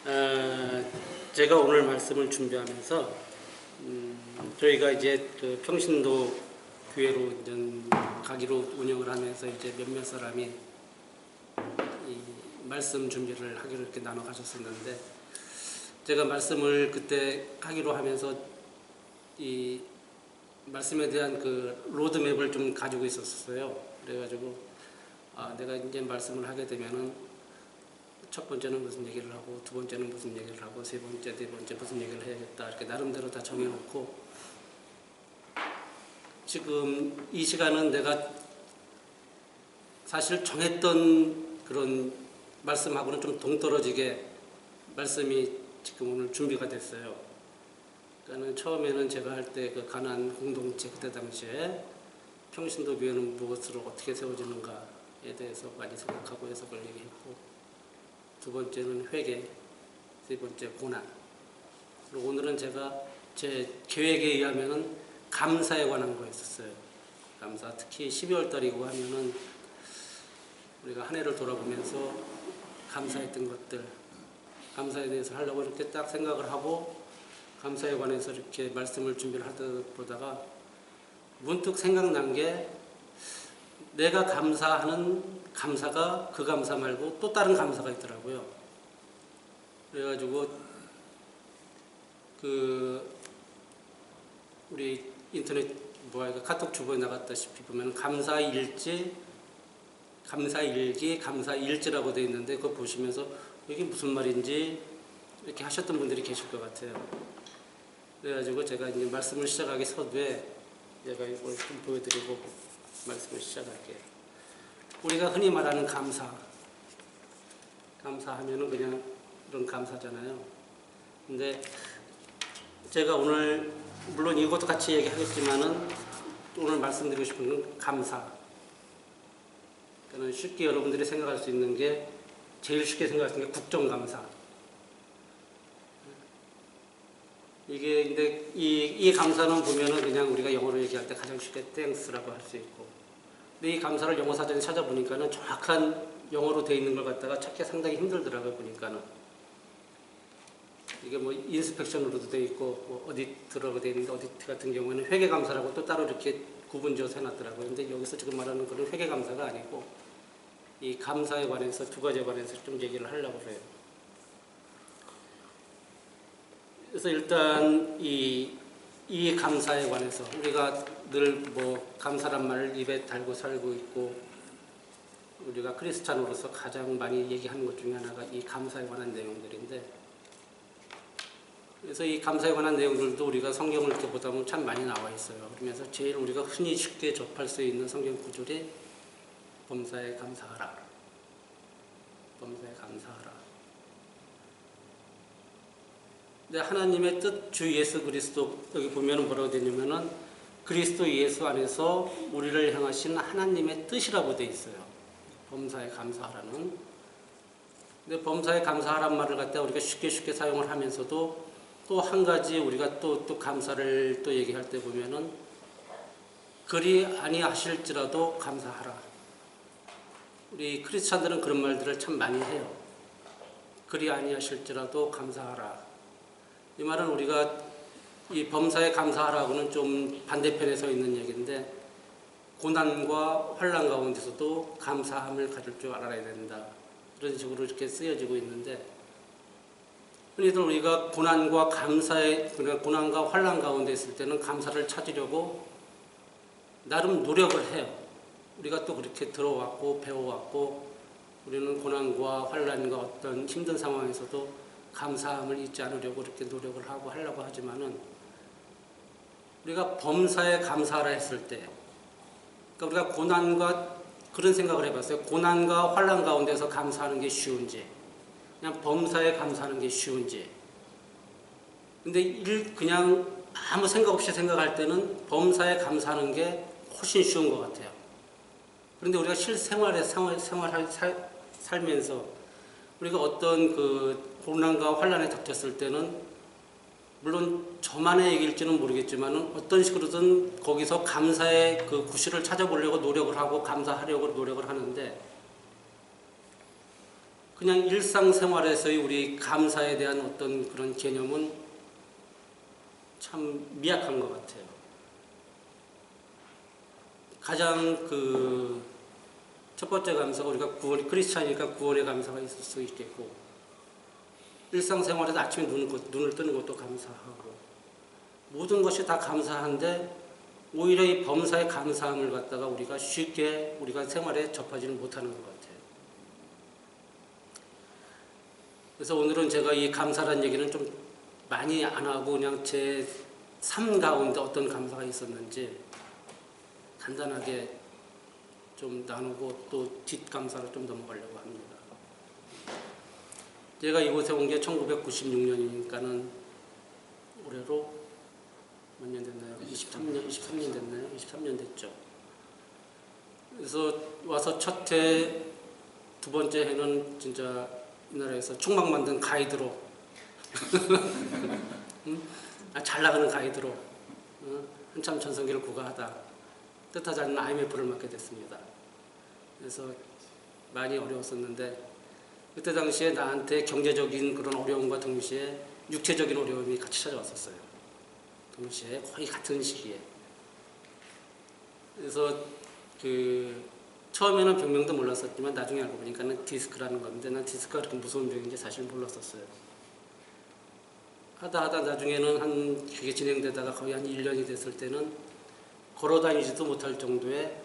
제가 오늘 말씀을 준비하면서 저희가 이제 그 평신도 교회로 이제 가기로 운영을 하면서 이제 몇몇 사람이 이 말씀 준비를 하기로 이렇게 나눠 가셨었는데, 제가 말씀을 그때 하기로 하면서 이 말씀에 대한 그 로드맵을 좀 가지고 있었어요. 그래가지고 내가 이제 말씀을 하게 되면은 첫 번째는 무슨 얘기를 하고, 두 번째는 무슨 얘기를 하고, 세 번째, 네 번째 무슨 얘기를 해야겠다, 이렇게 나름대로 다 정해놓고, 지금 이 시간은 내가 사실 정했던 그런 말씀하고는 좀 동떨어지게 말씀이 지금 오늘 준비가 됐어요. 그러니까 처음에는 제가 할 때 그 가나안 공동체, 그때 당시에 평신도 교회는 무엇으로 어떻게 세워지는가에 대해서 많이 생각하고 해석을 얘기했고, 두 번째는 회개, 세 번째 고난. 그리고 오늘은 제가 제 계획에 의하면은 감사에 관한 거였었어요. 감사, 특히 12월 달이고 하면은 우리가 한 해를 돌아보면서 감사했던 것들, 감사에 대해서 하려고 이렇게 딱 생각을 하고 감사에 관해서 이렇게 말씀을 준비를 하다 보다가 문득 생각난 게, 내가 감사하는 감사가 그 감사 말고 또 다른 감사가 있더라고요. 그래가지고 우리 인터넷 카톡 주보에 나갔다시피 보면 감사일지, 감사일기, 감사일지라고 되어 있는데, 그거 보시면서 이게 무슨 말인지 이렇게 하셨던 분들이 계실 것 같아요. 그래가지고 제가 이제 말씀을 시작하기 서두에 제가 이걸 좀 보여드리고 말씀을 시작할게요. 우리가 흔히 말하는 감사하면은 그냥 이런 감사잖아요. 근데 제가 오늘 물론 이것도 같이 얘기하겠지만은 오늘 말씀드리고 싶은 건 감사. 그러니까 쉽게 여러분들이 생각할 수 있는 게, 제일 쉽게 생각할 수 있는 게 국정감사. 이게 근데 이 감사는 보면은 그냥 우리가 영어로 얘기할 때 가장 쉽게 thanks라고 할 수 있고, 근데 이 감사를 영어 사전에 찾아보니까는 정확한 영어로 되어 있는 걸 갖다가 찾기 상당히 힘들더라고요. 보니까는 이게 뭐 인스펙션으로도 되어 있고, 뭐 어디트라고 되어 있는데, 어디트 같은 경우에는 회계 감사라고 또 따로 이렇게 구분지어서 해놨더라고요. 근데 여기서 지금 말하는 거는 회계 감사가 아니고 이 감사에 관해서 두 가지에 관해서 좀 얘기를 하려고 해요. 그래서 일단 이 감사에 관해서 우리가 늘 뭐 감사란 말을 입에 달고 살고 있고, 우리가 크리스찬으로서 가장 많이 얘기하는 것 중에 하나가 이 감사에 관한 내용들인데, 그래서 이 감사에 관한 내용들도 우리가 성경을 이렇게 보다 보면 참 많이 나와 있어요. 그러면서 제일 우리가 흔히 쉽게 접할 수 있는 성경 구절이 범사에 감사하라. 범사에 감사하라. 근데 하나님의 뜻, 주 예수 그리스도, 여기 보면 뭐라고 되냐면은 그리스도 예수 안에서 우리를 향하신 하나님의 뜻이라고 되어 있어요. 범사에 감사하라는. 근데 범사에 감사하란 말을 갖다 우리가 쉽게 사용을 하면서도 또 한 가지 우리가 또 감사를 또 얘기할 때 보면은 그리 아니하실지라도 감사하라. 우리 크리스찬들은 그런 말들을 참 많이 해요. 그리 아니하실지라도 감사하라. 이 말은 우리가 이 범사에 감사하라고는 좀 반대편에 서 있는 얘기인데, 고난과 환난 가운데서도 감사함을 가질 줄 알아야 된다, 이런 식으로 이렇게 쓰여지고 있는데, 흔히들 우리가 고난과 환난 가운데 있을 때는 감사를 찾으려고 나름 노력을 해요. 우리가 또 그렇게 들어왔고 배워왔고, 우리는 고난과 환난과 어떤 힘든 상황에서도 감사함을 잊지 않으려고 이렇게 노력을 하고 하려고 하지만은, 우리가 범사에 감사하라 했을 때, 그러니까 우리가 고난과, 그런 생각을 해봤어요. 고난과 환난 가운데서 감사하는 게 쉬운지, 그냥 범사에 감사하는 게 쉬운지. 근데 그냥 아무 생각 없이 생각할 때는 범사에 감사하는 게 훨씬 쉬운 것 같아요. 그런데 우리가 살면서 우리가 어떤 그 고난과 환난에 닥쳤을 때는, 물론 저만의 얘기일지는 모르겠지만 어떤 식으로든 거기서 감사의 그 구실을 찾아보려고 노력을 하고 감사하려고 노력을 하는데, 그냥 일상생활에서의 우리 감사에 대한 어떤 그런 개념은 참 미약한 것 같아요. 가장 첫 번째 감사가 우리가 크리스찬이니까 구원의 감사가 있을 수 있겠고, 일상생활에서 아침에 눈을 뜨는 것도 감사하고, 모든 것이 다 감사한데 오히려 이 범사의 감사함을 갖다가 우리가 쉽게 우리가 생활에 접하지는 못하는 것 같아요. 그래서 오늘은 제가 이 감사란 얘기는 좀 많이 안 하고 그냥 제 삶 가운데 어떤 감사가 있었는지 간단하게 좀 나누고 또 뒷감사를 좀 넘어가려고 합니다. 제가 이곳에 온 게 1996년이니까는 올해로 몇 년 됐나요? 23년 됐나요? 23년 됐죠. 그래서 와서 첫 해, 두 번째 해는 진짜 이 나라에서 총막 만든 가이드로 잘 나가는 가이드로 한참 전성기를 구가하다 뜻하지 않는 IMF를 맡게 됐습니다. 그래서 많이 어려웠었는데 그때 당시에 나한테 경제적인 그런 어려움과 동시에 육체적인 어려움이 같이 찾아왔었어요. 동시에 거의 같은 시기에. 그래서 처음에는 병명도 몰랐었지만 나중에 알고 보니까는 디스크라는 건데 난 디스크가 그렇게 무서운 병인지 사실 몰랐었어요. 하다 나중에는 그게 진행되다가 거의 한 1년이 됐을 때는 걸어 다니지도 못할 정도의,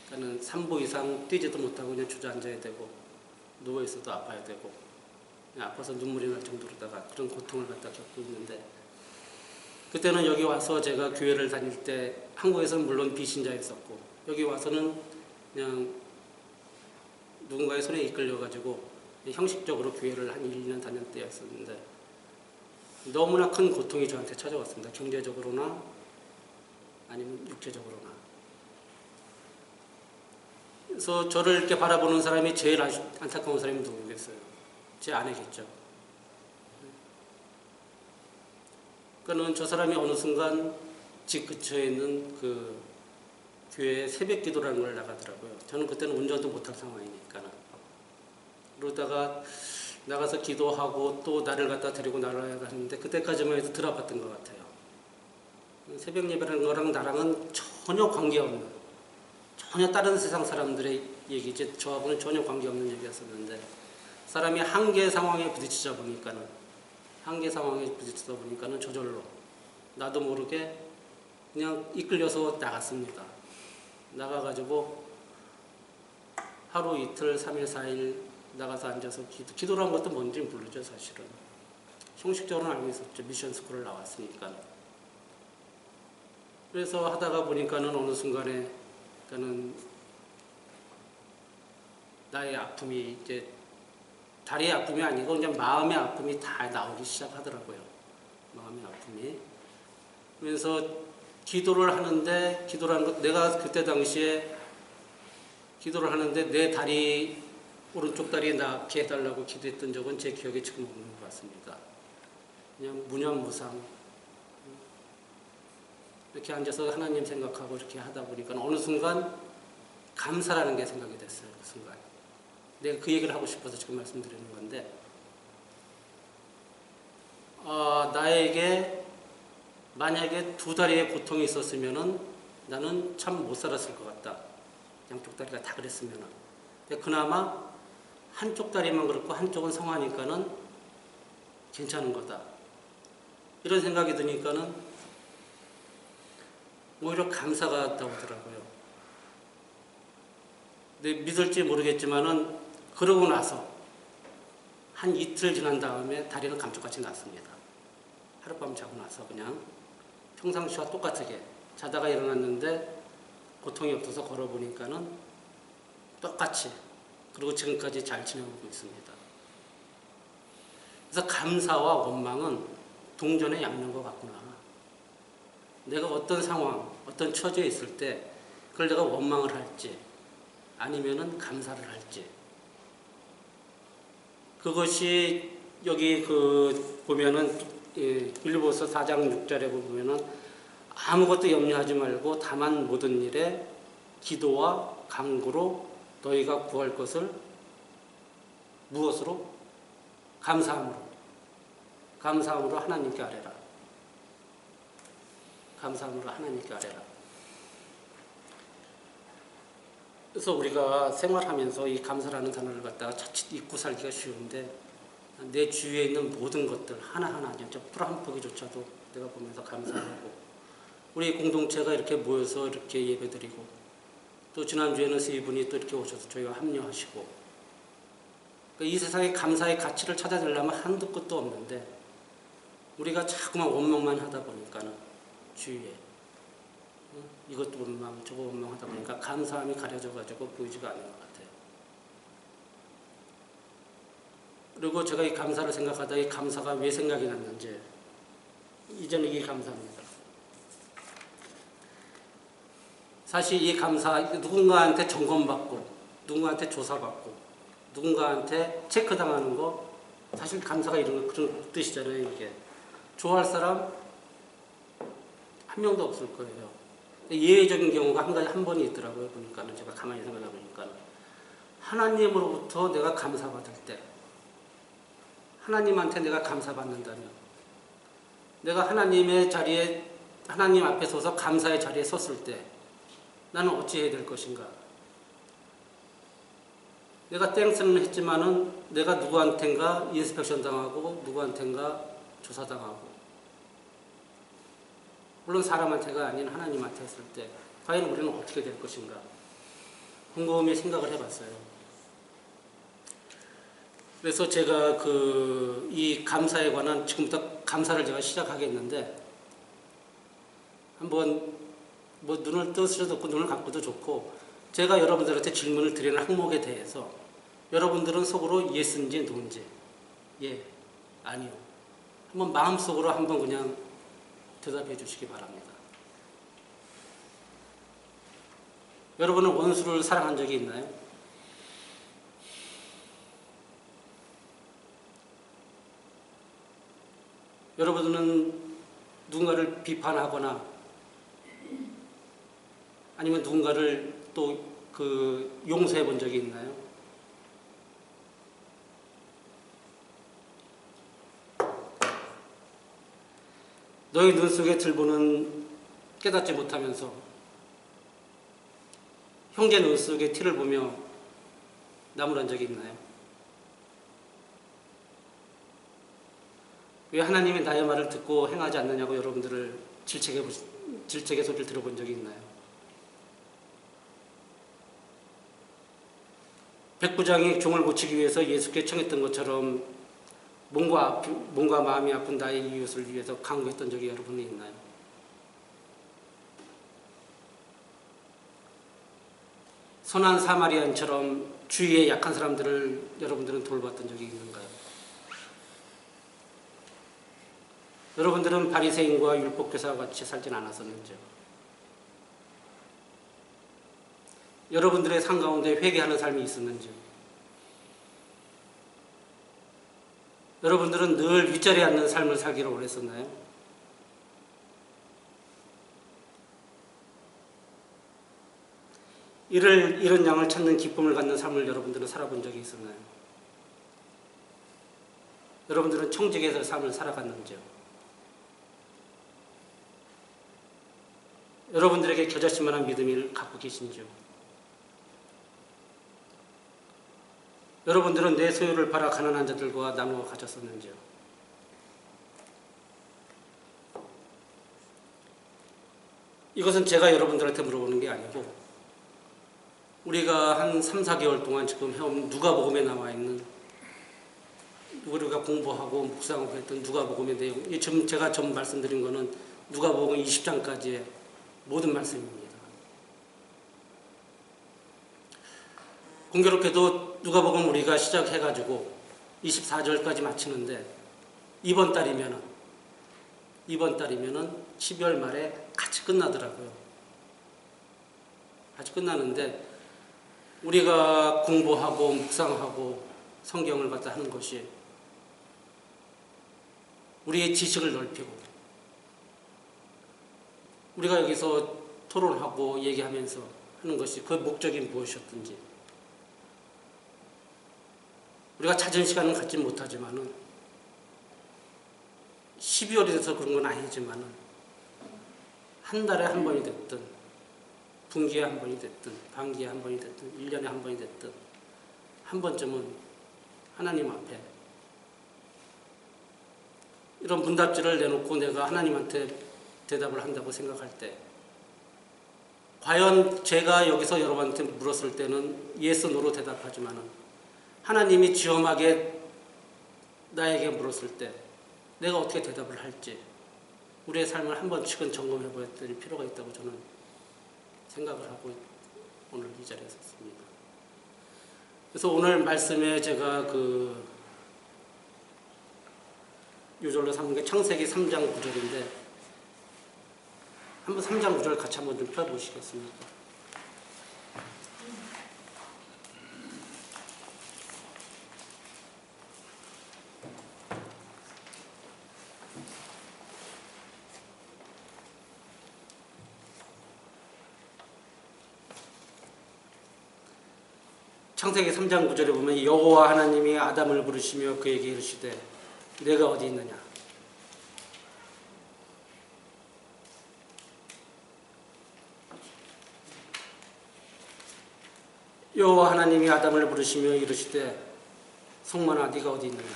그러니까는 3보 이상 뛰지도 못하고 그냥 주저앉아야 되고 누워있어도 아파야 되고 그냥 아파서 눈물이 날 정도로다가 그런 고통을 갖다 겪고 있는데, 그때는 여기 와서 제가 교회를 다닐 때 한국에서는 물론 비신자였었고 여기 와서는 그냥 누군가의 손에 이끌려가지고 형식적으로 교회를 한 1년 다닐 때였었는데 너무나 큰 고통이 저한테 찾아왔습니다. 경제적으로나 아니면 육체적으로나. 그래서 저를 이렇게 바라보는 사람이 제일 안타까운 사람이 누구겠어요? 제 아내겠죠. 그러니까 저 사람이 어느 순간 집 근처에 있는 그 교회 새벽 기도라는 걸 나가더라고요. 저는 그때는 운전도 못할 상황이니까. 그러다가 나가서 기도하고 또 나를 갖다 데리고 나가야 하는데 그때까지만 해도 들어봤던 것 같아요. 새벽 예배라는 거랑 나랑은 전혀 관계없는, 전혀 다른 세상 사람들의 얘기지 저하고는 전혀 관계없는 얘기였었는데, 사람이 한계 상황에 부딪히다 보니까는 저절로 나도 모르게 그냥 이끌려서 나갔습니다. 나가가지고 하루 이틀 3일 4일 나가서 앉아서 기도라는 것도 뭔지 모르죠. 사실은 형식적으로는 알고 있었죠. 미션 스쿨을 나왔으니까. 그래서 하다가 보니까는 어느 순간에 그러니까는 나의 아픔이 이제 다리의 아픔이 아니고 그냥 마음의 아픔이 다 나오기 시작하더라고요. 마음의 아픔이. 그래서 기도를 하는데, 기도라는 것, 내가 그때 당시에 기도를 하는데 내 다리, 오른쪽 다리에 낫게 해달라고 기도했던 적은 제 기억에 지금 없는 것 같습니다. 그냥 무념무상 이렇게 앉아서 하나님 생각하고 이렇게 하다 보니까 어느 순간 감사라는 게 생각이 됐어요. 그 순간. 내가 그 얘기를 하고 싶어서 지금 말씀드리는 건데, 나에게 만약에 두 다리에 고통이 있었으면은 나는 참 못 살았을 것 같다. 양쪽 다리가 다 그랬으면은. 근데 그나마 한쪽 다리만 그렇고 한쪽은 성하니까는 괜찮은 거다. 이런 생각이 드니까는 오히려 감사가 나오더라고요. 근데 믿을지 모르겠지만은 그러고 나서 한 이틀 지난 다음에 다리는 감쪽같이 났습니다. 하룻밤 자고 나서 그냥 평상시와 똑같게 자다가 일어났는데 고통이 없어서 걸어보니까는 똑같이, 그리고 지금까지 잘 지내고 있습니다. 그래서 감사와 원망은 동전의 양면 것 같구나. 내가 어떤 상황, 어떤 처지에 있을 때 그걸 내가 원망을 할지 아니면은 감사를 할지, 그것이 여기 보면은 빌립보서 4장 6절에 보면은 아무것도 염려하지 말고 다만 모든 일에 기도와 간구로 너희가 구할 것을 무엇으로? 감사함으로. 감사함으로 하나님께 아뢰라. 감사함으로 하나님께 아뢰라. 그래서 우리가 생활하면서 이 감사라는 단어를 갖다가 자칫 잊고 살기가 쉬운데, 내 주위에 있는 모든 것들 하나하나, 진짜 풀 한 포기조차도 내가 보면서 감사하고, 우리 공동체가 이렇게 모여서 이렇게 예배드리고, 또 지난주에는 세 분이 또 이렇게 오셔서 저희와 합류하시고, 이 세상에 감사의 가치를 찾아내려면 한도 끝도 없는데, 우리가 자꾸만 원망만 하다 보니까는 주위에 이것도 원망 저거 원망 하다 보니까 감사함이 가려져가지고 보이지가 않는 것 같아요. 그리고 제가 이 감사를 생각하다 이 감사가 왜 생각이 났는지, 이제는 이게 감사입니다. 사실 이 감사, 누군가한테 점검받고 누군가한테 조사받고 누군가한테 체크당하는 거, 사실 감사가 이런 그런 뜻이잖아요. 이게 좋아할 사람 한 명도 없을 거예요. 예외적인 경우가 한 번이 있더라고요. 보니까는 제가 가만히 생각해 보니까, 하나님으로부터 내가 감사받을 때, 하나님한테 내가 감사받는다면, 내가 하나님의 자리에, 하나님 앞에 서서 감사의 자리에 섰을 때 나는 어찌 해야 될 것인가? 내가 땡스는 했지만은 내가 누구한텐가 인스펙션 당하고 누구한텐가 조사당하고, 물론 사람한테가 아닌 하나님한테 했을 때 과연 우리는 어떻게 될 것인가? 곰곰이 생각을 해봤어요. 그래서 제가 이 감사에 관한, 지금부터 감사를 제가 시작하겠는데, 한번 뭐 눈을 뜨셔도 좋고 눈을 감고도 좋고, 제가 여러분들한테 질문을 드리는 항목에 대해서 여러분들은 속으로 예스인지 노인지, 예, 아니요, 한번 마음속으로 한번 그냥 대답해 주시기 바랍니다. 여러분은 원수를 사랑한 적이 있나요? 여러분은 누군가를 비판하거나 아니면 누군가를 또 용서해 본 적이 있나요? 너희 눈 속에 들보는 깨닫지 못하면서 형제 눈 속에 티를 보며 나무란 적이 있나요? 왜 하나님이 나의 말을 듣고 행하지 않느냐고 여러분들을 질책의 소리를 들어본 적이 있나요? 백부장이 종을 고치기 위해서 예수께 청했던 것처럼 몸과 마음이 아픈 나의 이웃을 위해서 간구했던 적이 여러분이 있나요? 선한 사마리안처럼 주위에 약한 사람들을 여러분들은 돌봤던 적이 있는가요? 여러분들은 바리새인과 율법교사와 같이 살진 않았었는지요? 여러분들의 삶 가운데 회개하는 삶이 있었는지요? 여러분들은 늘 윗자리에 앉는 삶을 살기를 원했었나요? 이런 양을 찾는 기쁨을 갖는 삶을 여러분들은 살아본 적이 있었나요? 여러분들은 청직에서 삶을 살아갔는지요? 여러분들에게 겨자씨만한 믿음을 갖고 계신지요? 여러분들은 내 소유를 팔아 가난한 자들과 나누어 가졌었는지요? 이것은 제가 여러분들한테 물어보는 게 아니고, 우리가 한 3, 4개월 동안 지금 해온 누가복음에 나와 있는, 우리가 공부하고 묵상하고 했던 누가복음의 내용, 지금 제가 전 말씀드린 거는 누가복음 20장까지의 모든 말씀입니다. 공교롭게도 누가복음 우리가 시작해가지고 24절까지 마치는데, 이번 달이면은 12월 말에 같이 끝나더라고요. 같이 끝나는데, 우리가 공부하고 묵상하고 성경을 갖다 하는 것이 우리의 지식을 넓히고, 우리가 여기서 토론하고 얘기하면서 하는 것이 그 목적이 무엇이었든지, 우리가 찾은 시간은 갖지 못하지만은 12월이 돼서 그런 건 아니지만은 한 달에 한 번이 됐든 분기에 한 번이 됐든 반기에 한 번이 됐든 1년에 한 번이 됐든 한 번쯤은 하나님 앞에 이런 문답지를 내놓고 내가 하나님한테 대답을 한다고 생각할 때 과연 제가 여기서 여러분한테 물었을 때는 yes, no로 대답하지만은 하나님이 지엄하게 나에게 물었을 때 내가 어떻게 대답을 할지 우리의 삶을 한 번씩은 점검해 봐야 될 필요가 있다고 저는 생각을 하고 오늘 이 자리에 섰습니다. 그래서 오늘 말씀에 제가 요절로 삼은 게 창세기 3장 9절인데 한번 3장 9절 같이 한번 좀 펴보시겠습니까? 창세기 3장 9절에 보면 여호와 하나님이 아담을 부르시며 그에게 이르시되 내가 어디 있느냐. 여호와 하나님이 아담을 부르시며 이르시되 성만아 네가 어디 있느냐.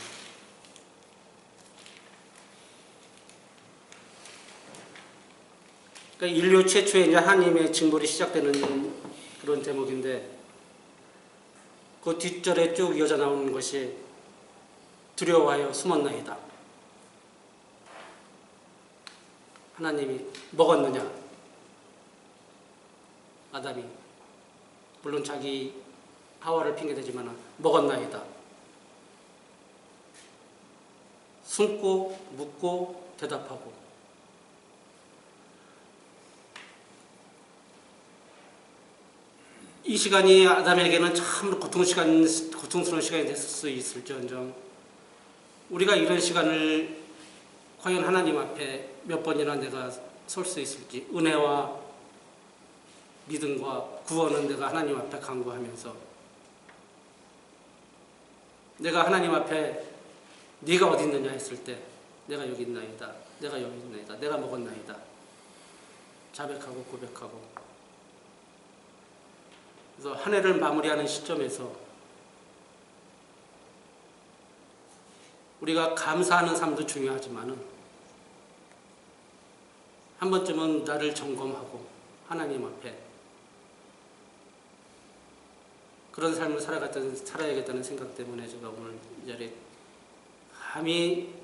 그러니까 인류 최초의 이제 하나님의 징벌이 시작되는 그런 제목인데 그 뒷절에 쭉 이어져 나오는 것이 두려워하여 숨었나이다. 하나님이 먹었느냐? 아담이 물론 자기 하와를 핑계대지만 먹었나이다. 숨고 묻고 대답하고 이 시간이 아담에게는 참 고통스러운 시간이 됐을 수 있을지언정 우리가 이런 시간을 과연 하나님 앞에 몇 번이나 내가 설 수 있을지 은혜와 믿음과 구원은 내가 하나님 앞에 간구하면서 내가 하나님 앞에 네가 어디 있느냐 했을 때 내가 여기 있나이다. 내가 여기 있나이다. 내가 먹었나이다. 자백하고 고백하고 그래서 한 해를 마무리하는 시점에서 우리가 감사하는 삶도 중요하지만은 한 번쯤은 나를 점검하고 하나님 앞에 그런 삶을 살아야겠다는 생각 때문에 제가 오늘 이 자리에 감히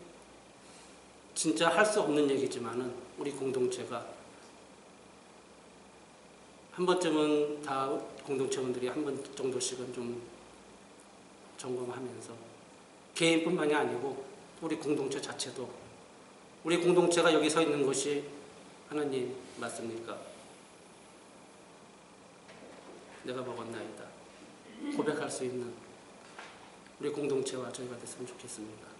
진짜 할 수 없는 얘기지만은 우리 공동체가 한 번쯤은 다 공동체원들이 한 번 정도씩은 좀 점검하면서 개인뿐만이 아니고 우리 공동체 자체도 우리 공동체가 여기 서 있는 것이 하나님 맞습니까? 내가 먹었나이다. 고백할 수 있는 우리 공동체와 저희가 됐으면 좋겠습니다.